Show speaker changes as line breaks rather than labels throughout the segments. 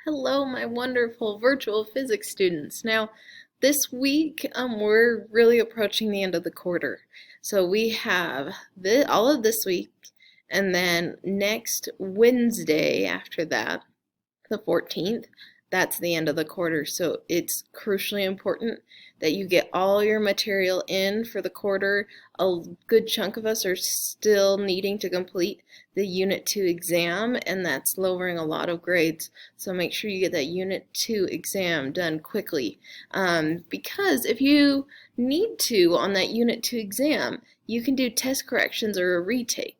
Hello, my wonderful virtual physics students. Now, this week, we're really approaching the end of the quarter. So we have all of this week, and then next Wednesday after that, the 14th, that's the end of the quarter. So it's crucially important that you get all your material in for the quarter. A good chunk of us are still needing to complete the Unit 2 exam, and that's lowering a lot of grades. So make sure you get that Unit 2 exam done quickly. Because if you need to on that Unit 2 exam, you can do test corrections or a retake.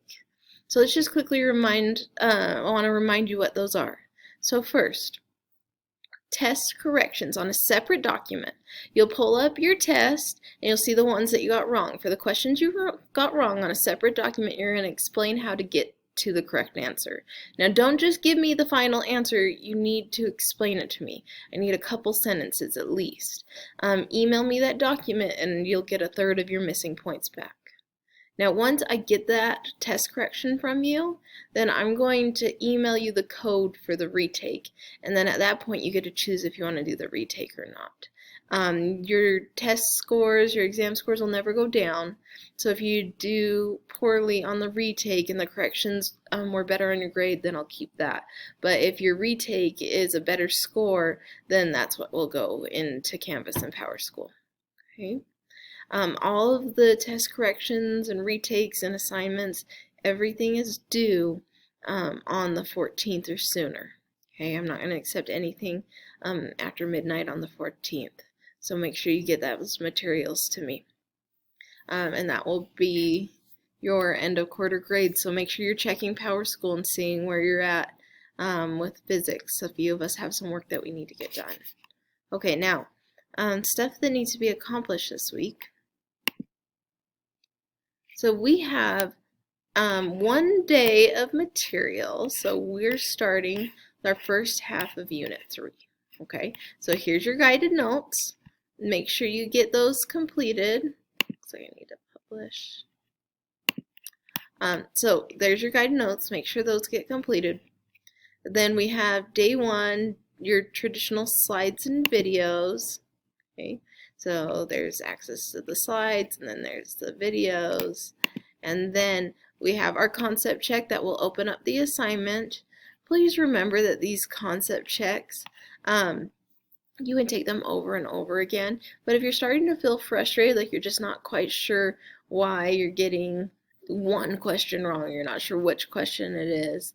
So let's just quickly I want to remind you what those are. So first, test corrections on a separate document. You'll pull up your test and you'll see the ones that you got wrong. For the questions you got wrong on a separate document, you're going to explain how to get to the correct answer. Now don't just give me the final answer, you need to explain it to me. I need a couple sentences at least. Email me that document and you'll get a third of your missing points back. Now once I get that test correction from you, then I'm going to email you the code for the retake, and then at that point you get to choose if you want to do the retake or not. Your test scores, your exam scores will never go down, so if you do poorly on the retake and the corrections were better on your grade, then I'll keep that. But if your retake is a better score, then that's what will go into Canvas and PowerSchool. Okay. All of the test corrections and retakes and assignments, everything is due on the 14th or sooner. Okay, I'm not going to accept anything after midnight on the 14th. So make sure you get those materials to me. And that will be your end of quarter grade. So make sure you're checking PowerSchool and seeing where you're at with physics. A few of us have some work that we need to get done. Okay, now, stuff that needs to be accomplished this week. So we have 1 day of material, so we're starting our first half of Unit 3. Okay, so here's your guided notes. Make sure you get those completed. Looks like I need to publish. So there's your guided notes. Make sure those get completed. Then we have day 1, your traditional slides and videos. Okay, so there's access to the slides, and then there's the videos, and then we have our concept check that will open up the assignment. Please remember that these concept checks, you can take them over and over again, but if you're starting to feel frustrated, like you're just not quite sure why you're getting one question wrong, you're not sure which question it is,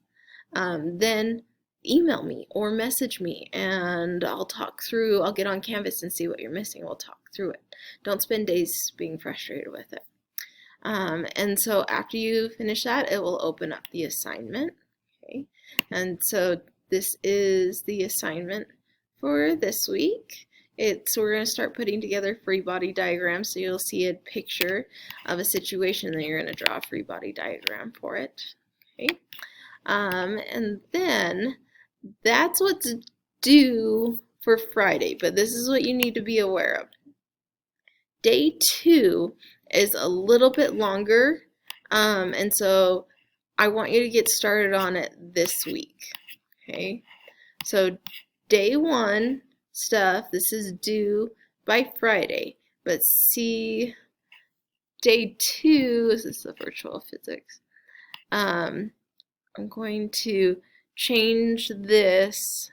then email me or message me and I'll get on Canvas and see what you're missing. We'll talk through it. Don't spend days being frustrated with it. And so after you finish that, it will open up the assignment. Okay. And so this is the assignment for this week. We're going to start putting together free body diagrams, so you'll see a picture of a situation, and then you're going to draw a free body diagram for it. Okay. And then that's what's due for Friday, but this is what you need to be aware of. Day 2 is a little bit longer, and so I want you to get started on it this week. Okay, so day 1 stuff, this is due by Friday, but see, day 2, this is the virtual physics. I'm going to change this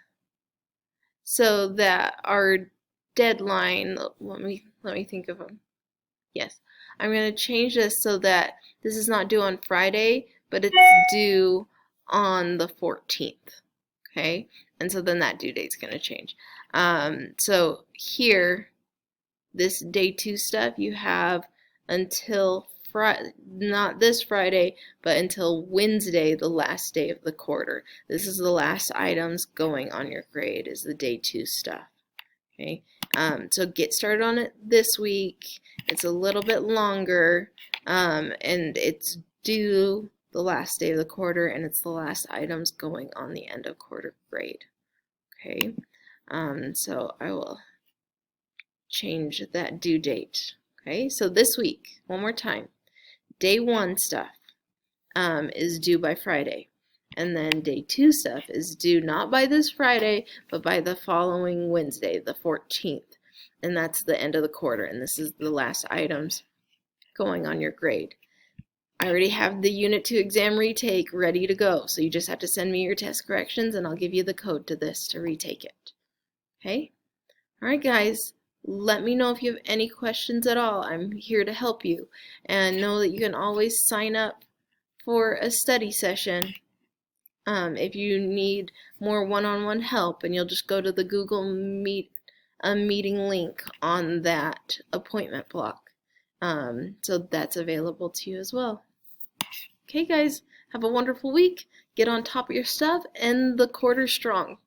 so that our deadline, let me think of them. Yes, I'm going to change this so that this is not due on Friday, but it's due on the 14th. Okay, and so then that due date's going to change. So here, this day 2 stuff, you have until not this Friday, but until Wednesday, the last day of the quarter. This is the last items going on your grade, is the day 2 stuff. Okay, so get started on it this week. It's a little bit longer, and it's due the last day of the quarter, and it's the last items going on the end of quarter grade. Okay, so I will change that due date. Okay, so this week, one more time. Day 1 stuff is due by Friday, And then day 2 stuff is due not by this Friday, but by the following Wednesday, the 14th. And that's the end of the quarter, and this is the last items going on your grade. I already have the Unit 2 exam retake ready to go, so you just have to send me your test corrections and I'll give you the code to this to retake it. Okay? Alright guys, let me know if you have any questions at all. I'm here to help you. And know that you can always sign up for a study session if you need more one-on-one help, and you'll just go to the Google Meet meeting link on that appointment block. So that's available to you as well. Okay guys, have a wonderful week. Get on top of your stuff, end the quarter strong.